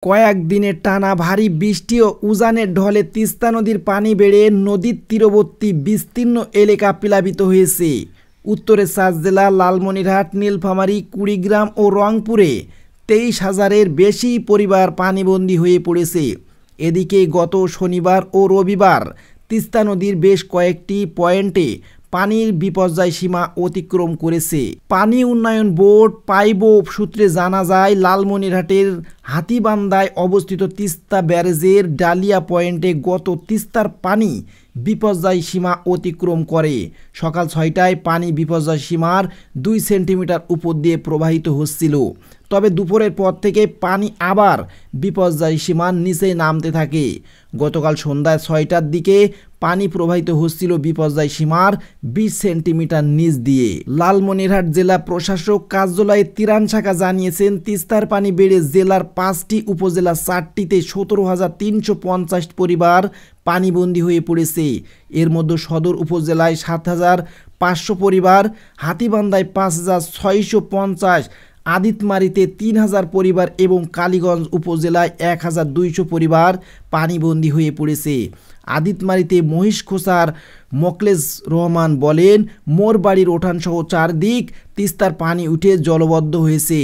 কয়েকদিনের টানা ভারী বৃষ্টি ও উজানের ঢলে তিস্তা নদীর পানি বেড়ে নদীর তীরবর্তী বিস্তীর্ণ এলাকা প্লাবিত হয়েছে। উত্তরে ৭ জেলা লালমনিরহাট, নীলফামারী, কুড়িগ্রাম ও রংপুরে ২৩,০০০-এর বেশি পরিবার পানিবন্দী হয়ে পড়েছে। এদিকে গত শনিবার ও রবিবার তিস্তা নদীর বেশ কয়েকটি পয়েন্টে পানির বিপর্যয় সীমা অতিক্রম করেছে। পানি উন্নয়ন বোর্ড পাইবো সূত্রে জানা যায়, লালমনিরহাটের হাতীবান্ধায় অবস্থিত তিস্তা ব্যারেজের ডালিয়া পয়েন্টে গত তিস্তার পানি বিপর্যয় সীমা অতিক্রম করে। সকাল ৬টায় পানি বিপর্যয় সীমার ২ সেন্টিমিটার উপর দিয়ে প্রবাহিত হচ্ছিল। তবে দুপুরের পর থেকে পানি আবার বিপর্যয় সীমার নিচে নামতে থাকে। গতকাল সন্ধ্যায় ৬টার দিকে পানি প্রবাহিত হচ্ছিল বিপর্যয় সীমার ২০ সেন্টিমিটার নিচ দিয়ে। লালমনিরহাট জেলা প্রশাসক কার্যালয়ের ত্রাণ শাখা জানিয়েছেন, তিস্তার পানি বেড়ে জেলার ৫টি উপজেলা ৪টিতে ১৭,৩৫০ পরিবার পানিবন্দী হয়ে পড়েছে। এর মধ্যে সদর উপজেলায় ৭,৫০০ পরিবার, হাতীবান্ধায় ৫,৬৫০, আদিতমারিতে ৩,০০০ পরিবার এবং কালীগঞ্জ উপজেলায় ১,২০০ পরিবার পানিবন্দী হয়ে পড়েছে। আদিতমারিতে মহিষখোসার মোকলেস রহমান বলেন, মোর বাড়ির উঠানসহ চারদিক তিস্তার পানি উঠে জলবদ্ধ হয়েছে।